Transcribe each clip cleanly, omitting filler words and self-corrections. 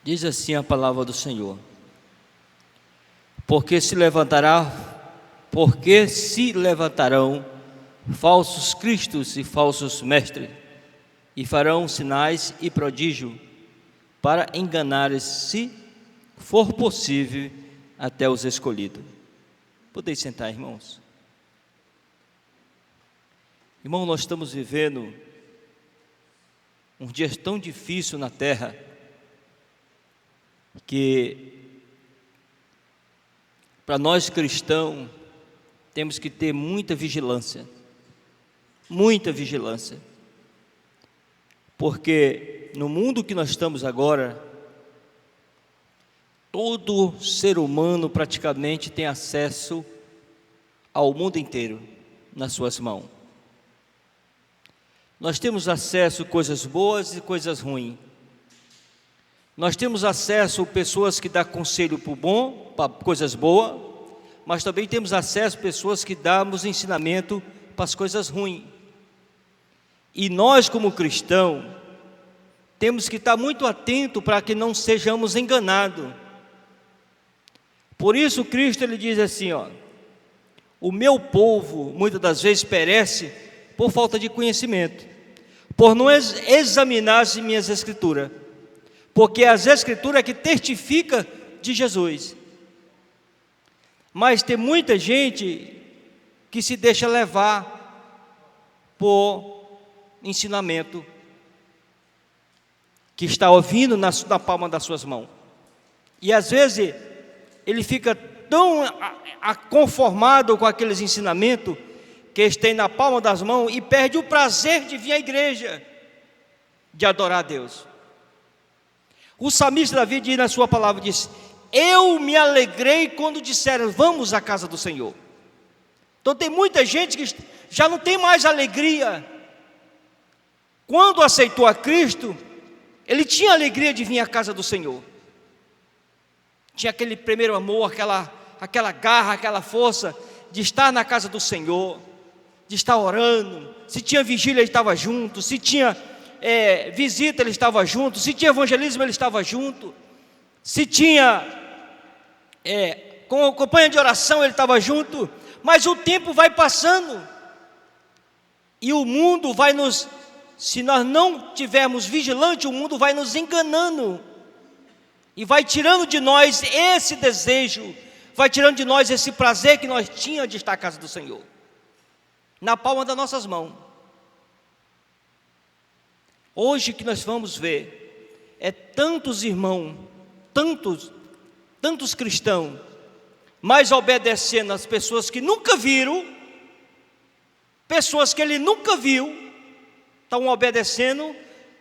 Diz assim a palavra do Senhor: porque se levantarão falsos cristos e falsos mestres, e farão sinais e prodígio, para enganar, se for possível, até os escolhidos. Podeis sentar, irmãos. Irmão, nós estamos vivendo um dia tão difícil na terra, que para nós cristãos temos que ter muita vigilância, porque no mundo que nós estamos agora, todo ser humano praticamente tem acesso ao mundo inteiro nas suas mãos. Nós temos acesso a coisas boas e coisas ruins. Nós temos acesso a pessoas que dão conselho para o bom, para coisas boas, mas também temos acesso a pessoas que damos ensinamento para as coisas ruins. E nós, como cristãos, temos que estar muito atentos para que não sejamos enganados. Por isso Cristo ele diz assim, o meu povo muitas das vezes perece por falta de conhecimento, por não examinar as minhas escrituras, porque as escrituras é que testifica de Jesus. Mas tem muita gente que se deixa levar por ensinamento que está ouvindo na palma das suas mãos, e às vezes ele fica tão conformado com aqueles ensinamentos que eles têm na palma das mãos e perde o prazer de vir à igreja, de adorar a Deus. O salmista Davi diz na sua palavra, diz: eu me alegrei quando disseram, vamos à casa do Senhor. Então tem muita gente que já não tem mais alegria. Quando aceitou a Cristo, ele tinha alegria de vir à casa do Senhor. Tinha aquele primeiro amor, aquela garra, aquela força de estar na casa do Senhor, de estar orando. Se tinha vigília, ele estava junto. Se tinha visita, ele estava junto. Se tinha evangelismo, ele estava junto. Se tinha com companhia de oração, ele estava junto. Mas o tempo vai passando e o mundo vai se nós não tivermos vigilante, o mundo vai nos enganando e vai tirando de nós esse desejo, vai tirando de nós esse prazer que nós tínhamos de estar na casa do Senhor, na palma das nossas mãos. Hoje que nós vamos ver tantos irmãos, tantos cristãos, mas obedecendo às pessoas que nunca viram, pessoas que ele nunca viu, estão obedecendo,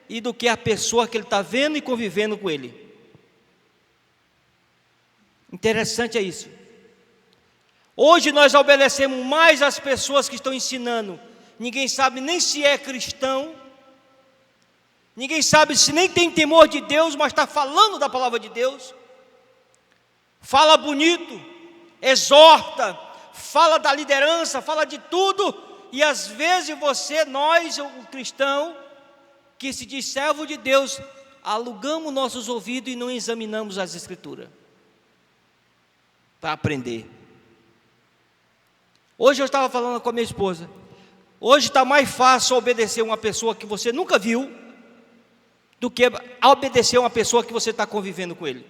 e do que a pessoa que ele está vendo e convivendo com ele. Interessante é isso. Hoje nós obedecemos mais as pessoas que estão ensinando. Ninguém sabe nem se é cristão, ninguém sabe se nem tem temor de Deus, mas está falando da palavra de Deus. Fala bonito, exorta, fala da liderança, fala de tudo. E às vezes nós, o cristão, que se diz servo de Deus, alugamos nossos ouvidos e não examinamos as escrituras para aprender. Hoje eu estava falando com a minha esposa, hoje está mais fácil obedecer uma pessoa que você nunca viu, do que obedecer uma pessoa que você está convivendo com ele,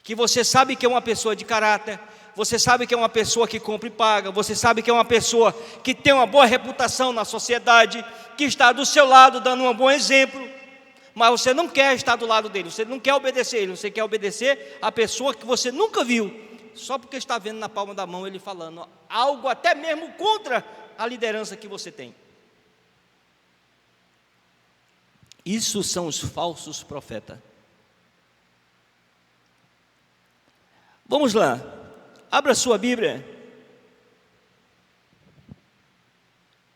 que você sabe que é uma pessoa de caráter, você sabe que é uma pessoa que compra e paga, você sabe que é uma pessoa que tem uma boa reputação na sociedade, que está do seu lado dando um bom exemplo, mas você não quer estar do lado dele, você não quer obedecer ele, você quer obedecer a pessoa que você nunca viu, só porque está vendo na palma da mão ele falando algo até mesmo contra a liderança que você tem. Isso são os falsos profetas. Vamos lá, abra sua Bíblia.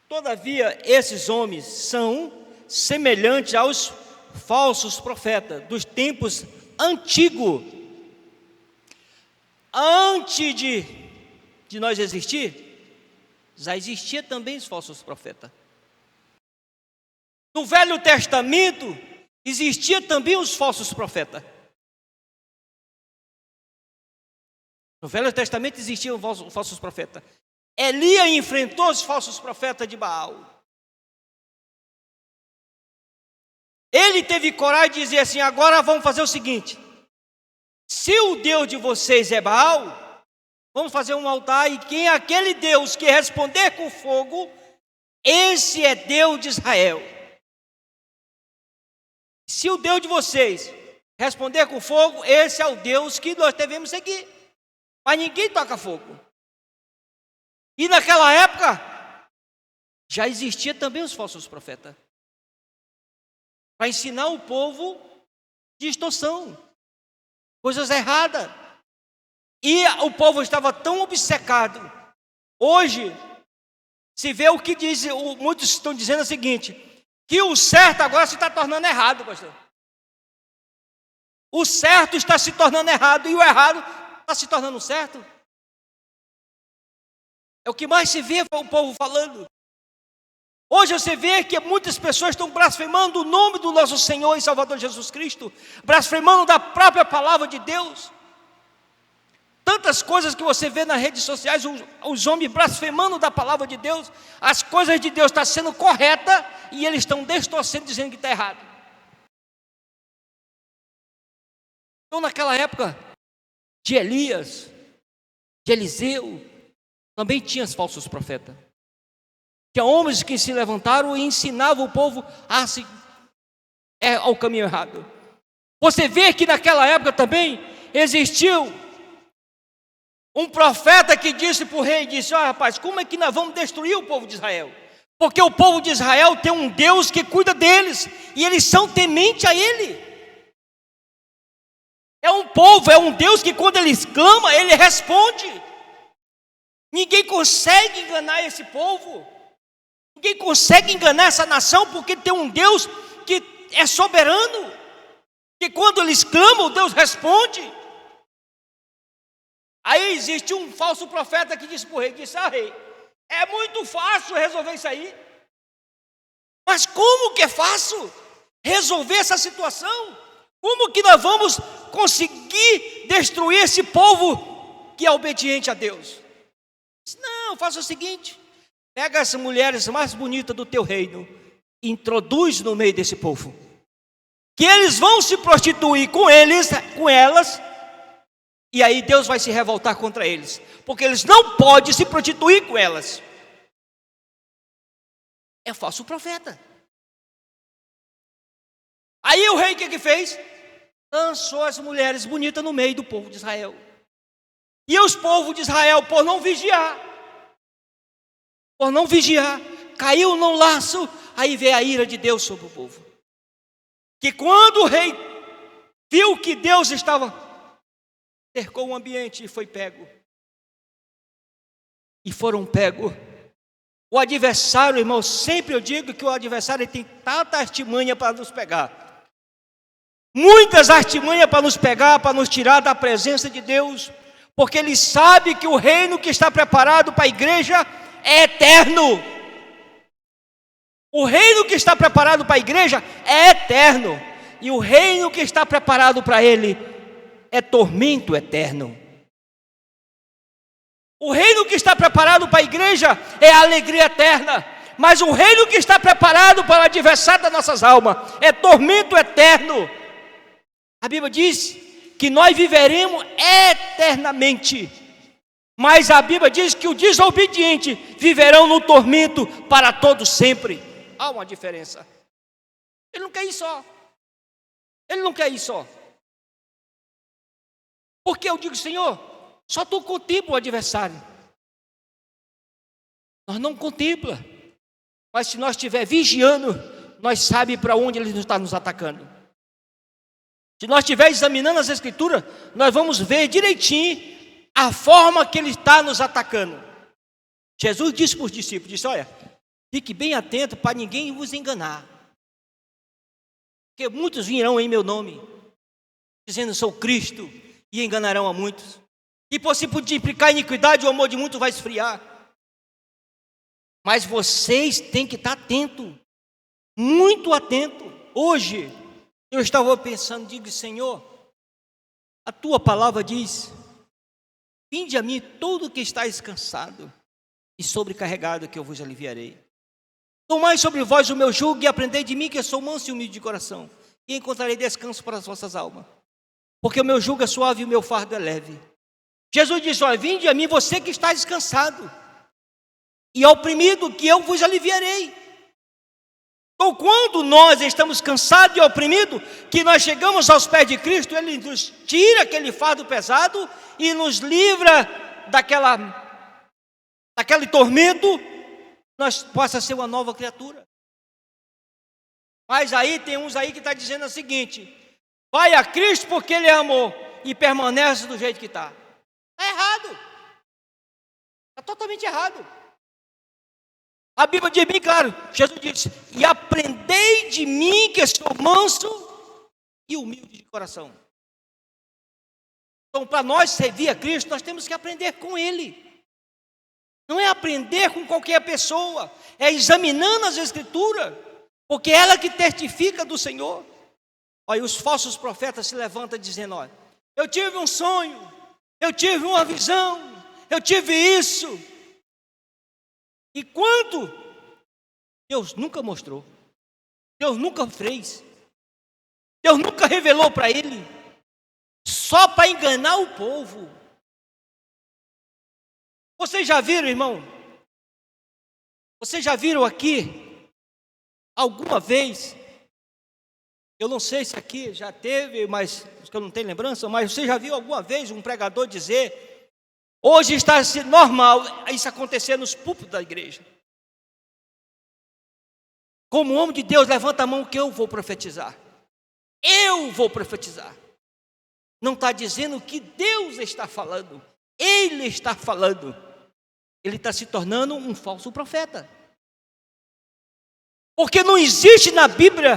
Todavia, esses homens são semelhantes aos falsos profetas dos tempos antigos. Antes de nós existir, já existia também os falsos profetas. No Velho Testamento, existia também os falsos profetas. No Velho Testamento existiam falsos profetas. Elias enfrentou os falsos profetas de Baal. Ele teve coragem de dizer assim: agora vamos fazer o seguinte: se o Deus de vocês é Baal, vamos fazer um altar, e quem é aquele Deus que responder com fogo, esse é Deus de Israel. Se o Deus de vocês responder com fogo, esse é o Deus que nós devemos seguir. Mas ninguém toca fogo. E naquela época, já existia também os falsos profetas, para ensinar o povo distorção, coisas erradas. E o povo estava tão obcecado. Hoje, se vê o que diz, muitos estão dizendo o seguinte, que o certo agora se está tornando errado, pastor. O certo está se tornando errado e o errado está se tornando certo. É o que mais se vê o povo falando. Hoje você vê que muitas pessoas estão blasfemando o nome do nosso Senhor e Salvador Jesus Cristo, blasfemando da própria palavra de Deus. Tantas coisas que você vê nas redes sociais, os homens blasfemando da palavra de Deus, as coisas de Deus estão sendo corretas e eles estão distorcendo, dizendo que está errado. Então naquela época de Elias, de Eliseu, também tinha os falsos profetas. Tinha homens que se levantaram e ensinavam o povo ao caminho errado. Você vê que naquela época também existiu um profeta que disse para o rei, disse: ó rapaz, como é que nós vamos destruir o povo de Israel? Porque o povo de Israel tem um Deus que cuida deles, e eles são tementes a Ele. É um povo, é um Deus que quando eles clamam, Ele responde. Ninguém consegue enganar esse povo. Ninguém consegue enganar essa nação, porque tem um Deus que é soberano, que quando eles clamam, Deus responde. Aí existe um falso profeta que disse para o rei, rei, é muito fácil resolver isso aí. Mas como que é fácil resolver essa situação? Como que nós vamos conseguir destruir esse povo que é obediente a Deus? Não, faça o seguinte: pega as mulheres mais bonitas do teu reino e introduz no meio desse povo, que eles vão se prostituir com elas, e aí Deus vai se revoltar contra eles, porque eles não podem se prostituir com elas. É falso profeta. Aí o rei o que fez? Lançou as mulheres bonitas no meio do povo de Israel. E os povos de Israel, por não vigiar, caiu no laço. Aí veio a ira de Deus sobre o povo. Que quando o rei viu que Deus cercou o ambiente e foi pego. E foram pegos. O adversário, irmão, sempre eu digo que o adversário tem tanta artimanha para nos pegar. Muitas artimanhas para nos pegar, para nos tirar da presença de Deus. Porque ele sabe que o reino que está preparado para a igreja é eterno. O reino que está preparado para a igreja é eterno. E o reino que está preparado para ele é tormento eterno. O reino que está preparado para a igreja é alegria eterna. Mas o reino que está preparado para o adversário das nossas almas é tormento eterno. A Bíblia diz que nós viveremos eternamente. Mas a Bíblia diz que o desobediente viverão no tormento para todo sempre. Há uma diferença. Ele não quer ir só. Ele não quer ir só. Porque eu digo: Senhor, só tu contempla o adversário. Nós não contempla. Mas se nós estiver vigiando, nós sabemos para onde ele está nos atacando. Se nós estiver examinando as Escrituras, nós vamos ver direitinho a forma que ele está nos atacando. Jesus disse para os discípulos, disse: olha, fique bem atento para ninguém vos enganar. Porque muitos virão em meu nome, dizendo sou Cristo, e enganarão a muitos. E por se multiplicar a iniquidade, o amor de muitos vai esfriar. Mas vocês têm que estar atentos, muito atentos. Hoje, Eu estava pensando, digo, Senhor, a tua palavra diz: vinde a mim todo que estáis cansado e sobrecarregado, que eu vos aliviarei. Tomai sobre vós o meu jugo e aprendei de mim, que eu sou manso e humilde de coração, e encontrarei descanso para as vossas almas. Porque o meu jugo é suave e o meu fardo é leve. Jesus disse: olha, vinde a mim você que está descansado e oprimido, que eu vos aliviarei. Então, quando nós estamos cansados e oprimidos, que nós chegamos aos pés de Cristo, Ele nos tira aquele fardo pesado e nos livra daquele tormento, nós possa ser uma nova criatura. Mas aí tem uns aí que está dizendo o seguinte: vai a Cristo porque Ele amou e permanece do jeito que está. Está errado. Está totalmente errado. A Bíblia diz bem claro, Jesus disse: e aprendei de mim, que sou manso e humilde de coração. Então, para nós servir a Cristo, nós temos que aprender com Ele. Não é aprender com qualquer pessoa, é examinando as Escrituras, porque é ela que testifica do Senhor. Olha, os falsos profetas se levantam dizendo: olha, eu tive um sonho, eu tive uma visão, eu tive isso. E quando Deus nunca mostrou, Deus nunca fez, Deus nunca revelou para ele, só para enganar o povo. Vocês já viram, irmão? Vocês já viram aqui, alguma vez, eu não sei se aqui já teve, mas que eu não tenho lembrança, mas você já viu alguma vez um pregador dizer: hoje está normal isso acontecer nos púlpitos da igreja? Como homem de Deus, levanta a mão que eu vou profetizar. Eu vou profetizar. Não está dizendo que Deus está falando, Ele está falando. Ele está se tornando um falso profeta. Porque não existe na Bíblia,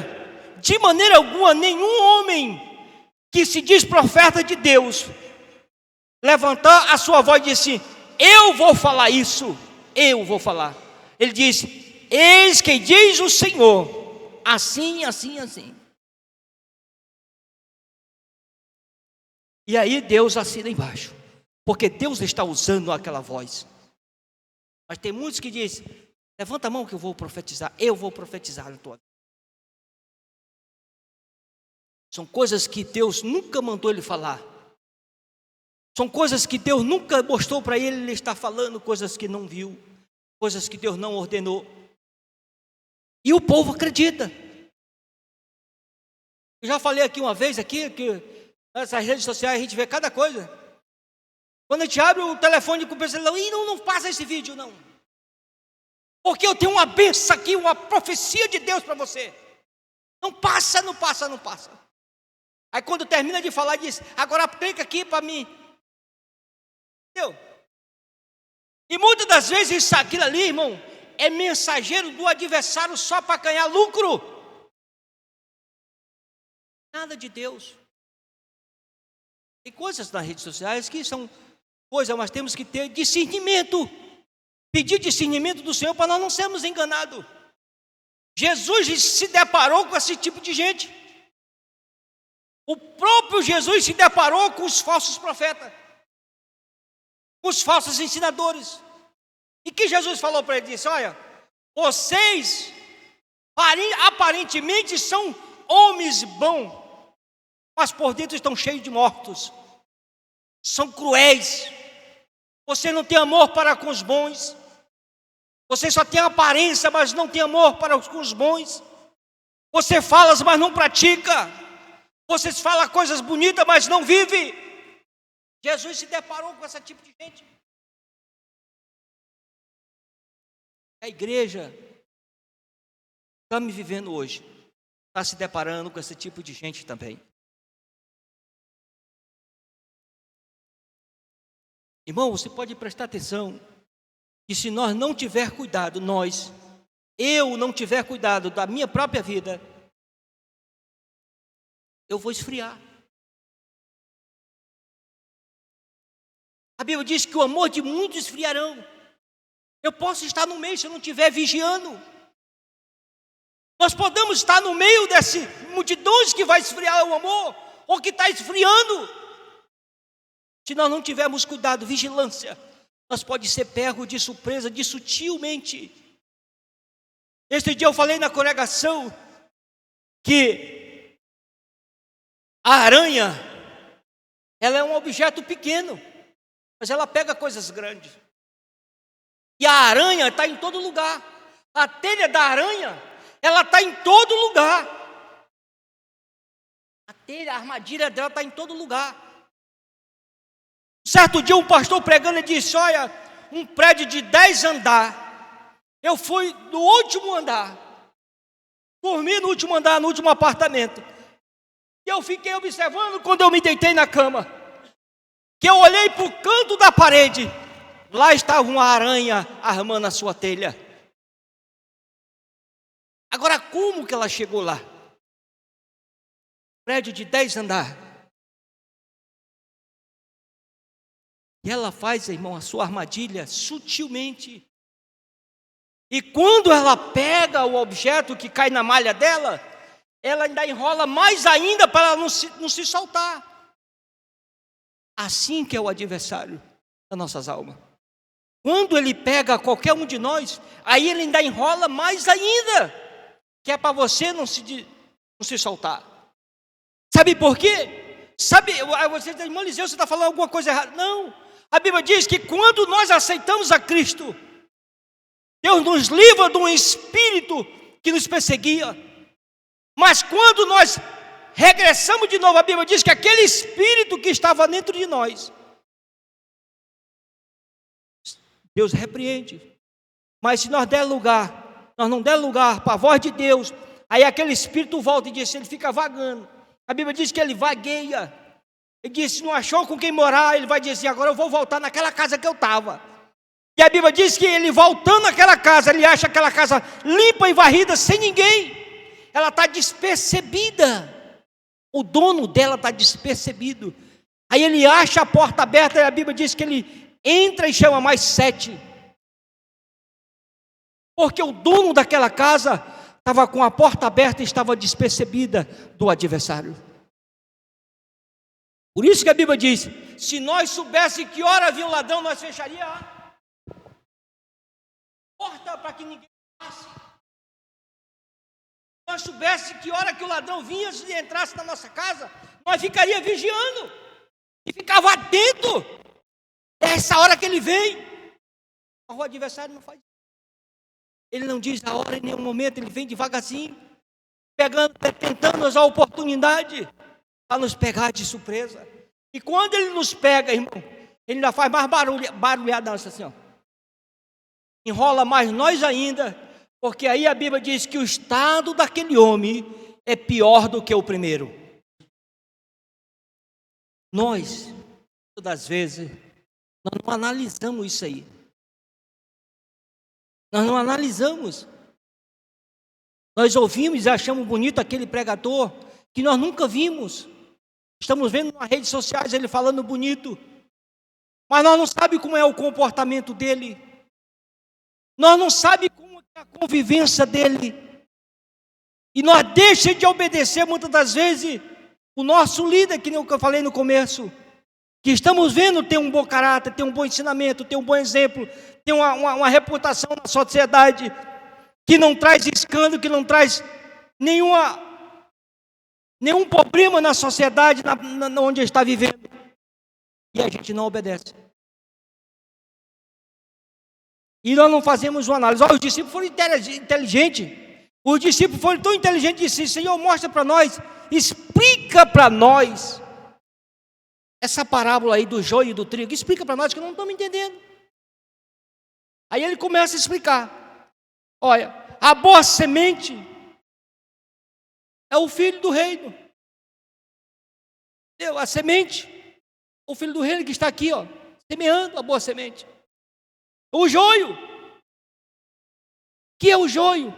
de maneira alguma, nenhum homem que se diz profeta de Deus levantar a sua voz e dizer assim: eu vou falar isso, eu vou falar. Ele diz: eis que diz o Senhor, assim, assim, assim. E aí Deus assina embaixo, porque Deus está usando aquela voz. Mas tem muitos que dizem: levanta a mão que eu vou profetizar na tua vida. São coisas que Deus nunca mandou ele falar. São coisas que Deus nunca mostrou para ele, ele está falando coisas que não viu, coisas que Deus não ordenou. E o povo acredita. Eu já falei aqui uma vez que nessas redes sociais a gente vê cada coisa. Quando a gente abre o telefone com o pessoal, não passa esse vídeo não. Porque eu tenho uma bênção aqui, uma profecia de Deus para você. Não passa, não passa, não passa. Aí quando termina de falar, diz: agora clica aqui para mim. Entendeu? E muitas das vezes isso, aquilo ali, irmão, é mensageiro do adversário só para ganhar lucro. Nada de Deus. Tem coisas nas redes sociais que são coisas, mas temos que ter discernimento. Pedir discernimento do Senhor para nós não sermos enganados. Jesus se deparou com esse tipo de gente. O próprio Jesus se deparou com os falsos profetas, com os falsos ensinadores. E que Jesus falou para ele? Disse: olha, vocês aparentemente são homens bons, mas por dentro estão cheios de mortos. São cruéis. Você não tem amor para com os bons. Você só tem aparência, mas não tem amor para com os bons. Você fala, mas não pratica. Você fala coisas bonitas, mas não vive. Jesus se deparou com esse tipo de gente. A igreja está me vivendo hoje, está se deparando com esse tipo de gente também. Irmão, você pode prestar atenção que se nós não tiver cuidado, eu não tiver cuidado da minha própria vida, eu vou esfriar. A Bíblia diz que o amor de muitos esfriarão. Eu posso estar no meio se eu não estiver vigiando. Nós podemos estar no meio dessas multidões que vai esfriar o amor, ou que está esfriando. Se nós não tivermos cuidado, vigilância, nós podemos ser pegos de surpresa, de sutilmente. Este dia eu falei na congregação que a aranha, ela é um objeto pequeno, mas ela pega coisas grandes. E a aranha está em todo lugar. A telha da aranha, ela está em todo lugar. A telha, a armadilha dela está em todo lugar. Certo dia um pastor pregando, ele disse: olha, um prédio de 10 andares. Eu fui no último andar, dormi no último andar, no último apartamento. E eu fiquei observando quando eu me deitei na cama, que eu olhei para o canto da parede, lá estava uma aranha armando a sua telha. Agora, como que ela chegou lá? Prédio de 10 andares. E ela faz, irmão, a sua armadilha sutilmente. E quando ela pega o objeto que cai na malha dela, ela ainda enrola mais ainda para ela não se soltar. Assim que é o adversário das nossas almas. Quando ele pega qualquer um de nós, aí ele ainda enrola mais ainda, que é para você não se soltar. Sabe por quê? Sabe, você diz: irmão Eliseu, você está falando alguma coisa errada. Não, a Bíblia diz que quando nós aceitamos a Cristo, Deus nos livra de um espírito que nos perseguia. Mas quando nós regressamos de novo, a Bíblia diz que aquele espírito que estava dentro de nós, Deus repreende. Mas se nós não der lugar para a voz de Deus, aí aquele espírito volta e diz: ele fica vagando. A Bíblia diz que ele vagueia. Ele diz: se não achou com quem morar, ele vai dizer: agora eu vou voltar naquela casa que eu estava. E a Bíblia diz que ele voltando naquela casa, ele acha aquela casa limpa e varrida, sem ninguém. Ela está despercebida. O dono dela está despercebido. Aí ele acha a porta aberta, e a Bíblia diz que ele entra e chama mais 7. Porque o dono daquela casa estava com a porta aberta e estava despercebida do adversário. Por isso que a Bíblia diz: se nós soubéssemos que hora havia um ladrão, nós fecharíamos a porta para que ninguém passe. Se nós soubéssemos que hora que o ladrão vinha e entrasse na nossa casa, nós ficaríamos vigiando e ficava atento. É essa hora que ele vem. O adversário não faz isso. Ele não diz a hora em nenhum momento, ele vem devagarzinho, tentando usar a oportunidade para nos pegar de surpresa. E quando ele nos pega, irmão, ele ainda faz mais barulhada assim, ó. Enrola mais nós ainda, porque aí a Bíblia diz que o estado daquele homem é pior do que o primeiro. Nós, todas as vezes, nós não analisamos isso aí. Nós não analisamos. Nós ouvimos e achamos bonito aquele pregador que nós nunca vimos. Estamos vendo nas redes sociais ele falando bonito, mas nós não sabemos como é o comportamento dele. Nós não sabemos como é a convivência dele. E nós deixamos de obedecer muitas das vezes o nosso líder, que nem eu falei no começo, que estamos vendo ter um bom caráter, ter um bom ensinamento, ter um bom exemplo, ter uma reputação na sociedade, que não traz escândalo, que não traz nenhum problema na sociedade onde está vivendo. E a gente não obedece. E nós não fazemos uma análise. Olha, os discípulos foram inteligentes. Os discípulos foram tão inteligentes e disseram: Senhor, mostra para nós, explica para nós essa parábola aí do joio e do trigo. Explica para nós que não estamos entendendo. Aí ele começa a explicar. Olha, a boa semente é o filho do reino. A semente, o filho do reino que está aqui, ó, semeando a boa semente. O joio. Que é o joio?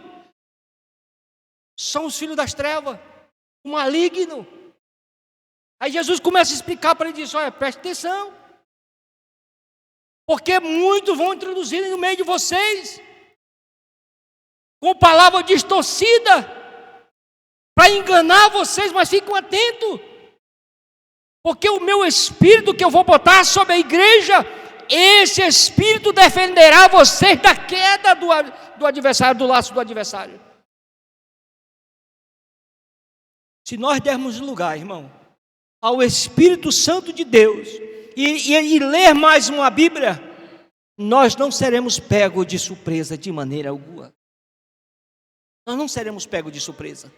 São os filhos das trevas, o maligno. Aí Jesus começa a explicar para ele e diz: olha, preste atenção, porque muitos vão introduzir no meio de vocês com palavra distorcida, para enganar vocês, mas fiquem atentos, porque o meu espírito que eu vou botar sobre a igreja, esse espírito defenderá vocês da queda do adversário, do laço do adversário. Se nós dermos lugar, irmão, ao Espírito Santo de Deus e ler mais uma Bíblia, nós não seremos pegos de surpresa de maneira alguma. Nós não seremos pegos de surpresa.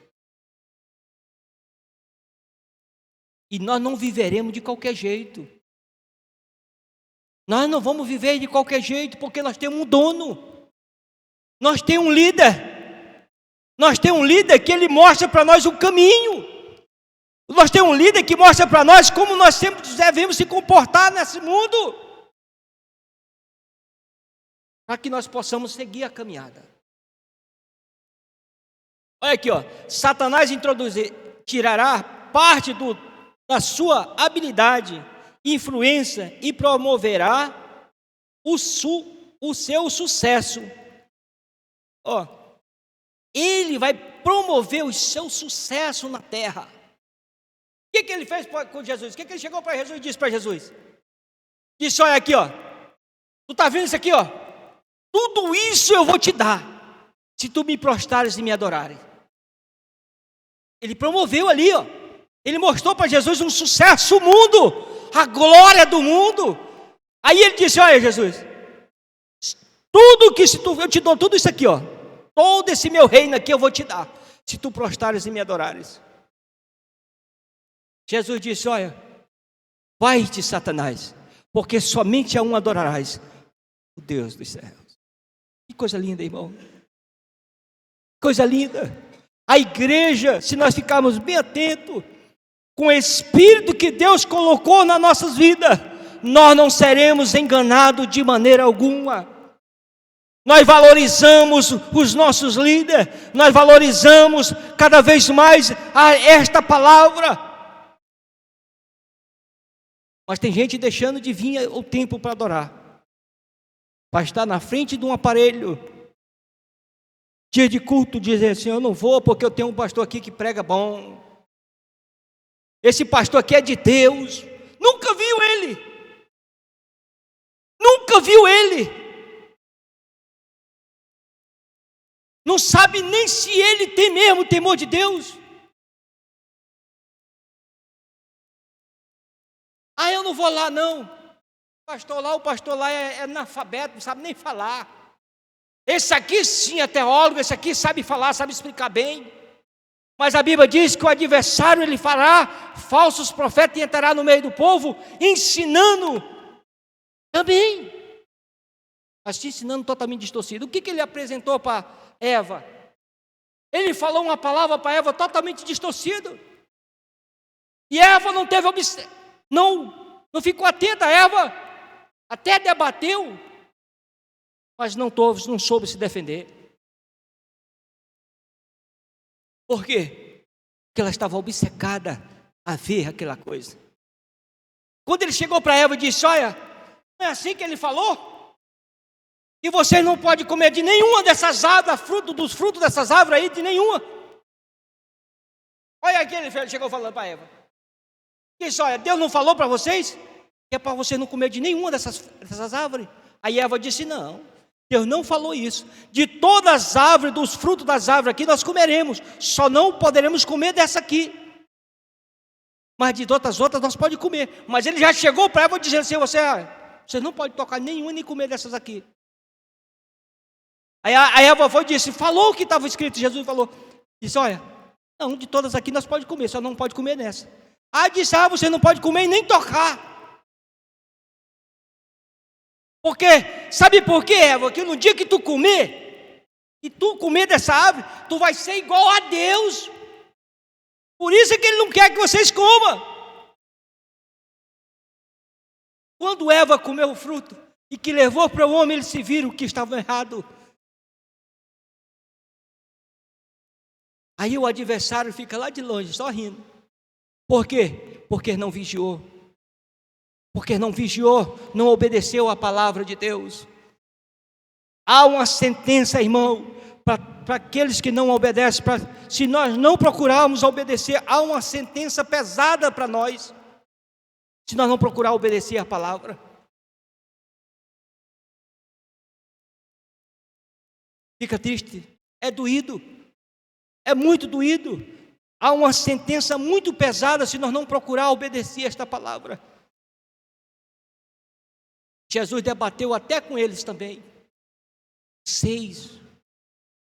E nós não viveremos de qualquer jeito. Nós não vamos viver de qualquer jeito, porque nós temos um dono. Nós temos um líder. Nós temos um líder que ele mostra para nós o caminho. Nós temos um líder que mostra para nós como nós sempre devemos se comportar nesse mundo, para que nós possamos seguir a caminhada. Olha aqui, ó. Satanás tirará parte da sua habilidade, influência e promoverá o seu sucesso. Ó, ele vai promover o seu sucesso na terra. O que ele fez com Jesus? O que ele chegou para Jesus e disse para Jesus? Disse: olha aqui, ó, tu está vendo isso aqui, ó? Tudo isso eu vou te dar, se tu me prostrares e me adorares. Ele promoveu ali, ó. Ele mostrou para Jesus um sucesso no mundo, a glória do mundo. Aí ele disse: olha, Jesus, tudo que eu te dou tudo isso aqui, ó, todo esse meu reino aqui eu vou te dar, se tu prostrares e me adorares. Jesus disse: olha, vai-te, Satanás, porque somente a um adorarás, o Deus dos céus. Que coisa linda, irmão. Coisa linda. A igreja, se nós ficarmos bem atentos com o Espírito que Deus colocou nas nossas vidas, nós não seremos enganados de maneira alguma. Nós valorizamos os nossos líderes, nós valorizamos cada vez mais esta palavra. Mas tem gente deixando de vir o tempo para adorar. Vai estar na frente de um aparelho, dia de culto, dizer assim: eu não vou porque eu tenho um pastor aqui que prega bom. Esse pastor aqui é de Deus. Nunca viu ele. Nunca viu ele. Não sabe nem se ele tem mesmo temor de Deus. Ah, eu não vou lá não. O pastor lá é analfabeto, não sabe nem falar. Esse aqui sim é teólogo, esse aqui sabe falar, sabe explicar bem. Mas a Bíblia diz que o adversário ele fará falsos profetas e entrará no meio do povo, ensinando também. Mas te ensinando totalmente distorcido. O que ele apresentou para Eva? Ele falou uma palavra para Eva totalmente distorcida. E Eva não teve não ficou atenta. Eva até debateu, mas não soube se defender. Por quê? Porque ela estava obcecada a ver aquela coisa. Quando ele chegou para Eva e disse: olha, não é assim que ele falou? E você não pode comer de nenhuma dessas árvores, dos frutos dessas árvores aí, de nenhuma. Olha aqui, ele chegou falando para Eva. Disse: olha, Deus não falou para vocês que é para você não comer de nenhuma dessas árvores? Aí Eva disse: não, Deus não falou isso. De todas as árvores, dos frutos das árvores aqui nós comeremos, só não poderemos comer dessa aqui. Mas de outras nós podemos comer. Mas ele já chegou para Eva dizendo assim: você não pode tocar nenhuma nem comer dessas aqui. Aí a Eva foi e disse: falou o que estava escrito. Jesus falou, disse: olha, não, de todas aqui nós podemos comer, só não pode comer nessa. Aí disse: você não pode comer e nem tocar. Porque, sabe por quê, Eva? Que no dia que tu comer, e tu comer dessa árvore, tu vai ser igual a Deus. Por isso é que ele não quer que vocês comam. Quando Eva comeu o fruto, e que levou para o homem, eles se viram que estavam errados. Aí o adversário fica lá de longe, só rindo. Por quê? Porque não vigiou. Porque não vigiou, não obedeceu à palavra de Deus. Há uma sentença, irmão, para aqueles que não obedecem, se nós não procurarmos obedecer, há uma sentença pesada para nós, se nós não procurar obedecer a palavra. Fica triste, é doído, é muito doído. Há uma sentença muito pesada se nós não procurar obedecer esta palavra. Jesus debateu até com eles também. Vocês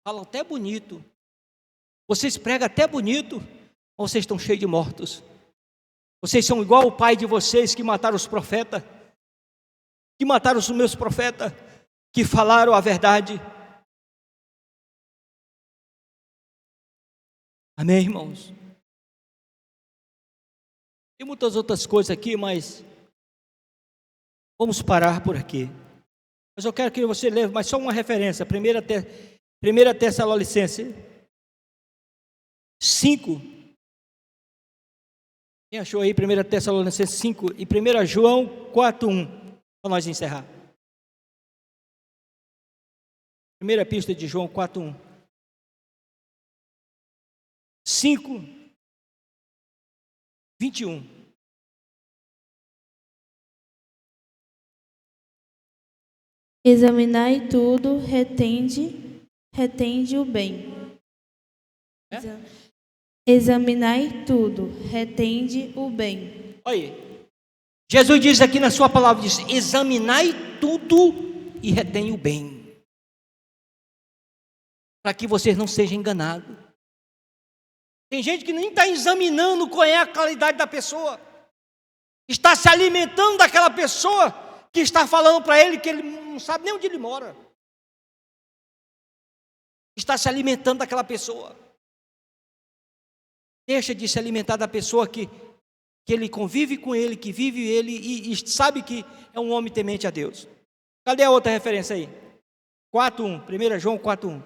falam até bonito, vocês pregam até bonito, ou vocês estão cheios de mortos? Vocês são igual o pai de vocês que mataram os profetas, que mataram os meus profetas, que falaram a verdade. Amém, irmãos? Tem muitas outras coisas aqui, mas vamos parar por aqui. Mas eu quero que você leve mais só uma referência, 1 Tessalonicenses 5. Quem achou aí 1 Tessalonicenses 5 e 1 João 4:1, para nós encerrar. Primeira epístola de João 4:1. 5:21. Examinai tudo, retende o bem. É? Examinai tudo, retende o bem. Olha aí. Jesus diz aqui na sua palavra, diz, examinai tudo e retém o bem, para que vocês não sejam enganados. Tem gente que nem está examinando qual é a qualidade da pessoa, está se alimentando daquela pessoa que está falando para ele que ele não sabe nem onde ele mora, está se alimentando daquela pessoa. Deixa de se alimentar da pessoa que ele convive com ele, que vive ele e sabe que é um homem temente a Deus. Cadê a outra referência aí? 4:1, 1 João 4:1.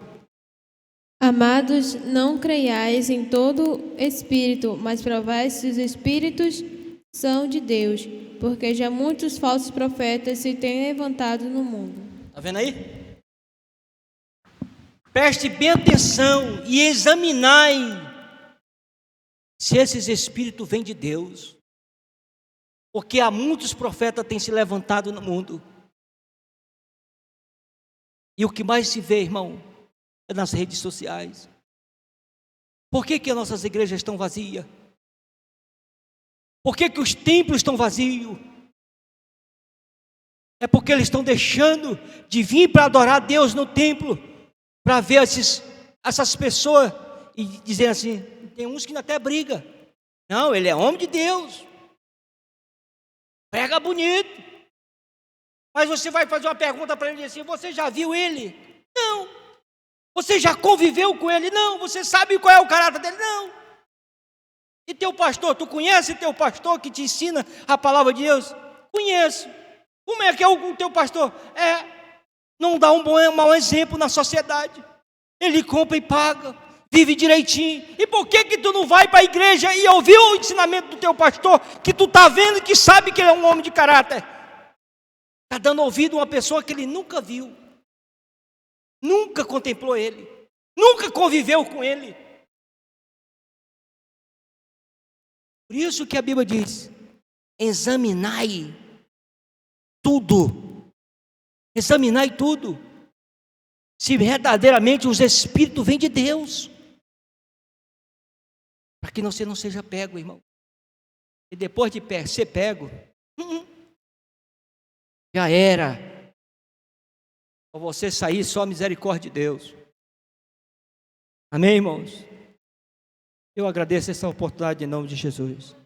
Amados, não creiais em todo espírito, mas provai se os espíritos são de Deus, porque já muitos falsos profetas se têm levantado no mundo. Está vendo aí? Preste bem atenção e examinai se esses espíritos vêm de Deus, porque há muitos profetas que têm se levantado no mundo, e o que mais se vê, irmão, é nas redes sociais. Por que as nossas igrejas estão vazias? Por que os templos estão vazios? É porque eles estão deixando de vir para adorar a Deus no templo, para ver essas pessoas e dizer assim, tem uns que até briga. Não, ele é homem de Deus, prega bonito, mas você vai fazer uma pergunta para ele assim, você já viu ele? Não. Você já conviveu com ele? Não. Você sabe qual é o caráter dele? Não. E teu pastor, tu conhece teu pastor que te ensina a palavra de Deus? Conheço. Como é que é o teu pastor? Não dá um mau exemplo na sociedade. Ele compra e paga, vive direitinho. E por que tu não vai para a igreja e ouvir o ensinamento do teu pastor, que tu está vendo, que sabe que ele é um homem de caráter? Está dando ouvido a uma pessoa que ele nunca viu, nunca contemplou ele, nunca conviveu com ele. Por isso que a Bíblia diz, examinai tudo, se verdadeiramente os espíritos vêm de Deus, para que você não seja pego, irmão. E depois de ser pego, já era. Para você sair, só a misericórdia de Deus. Amém, irmãos? Eu agradeço essa oportunidade em nome de Jesus.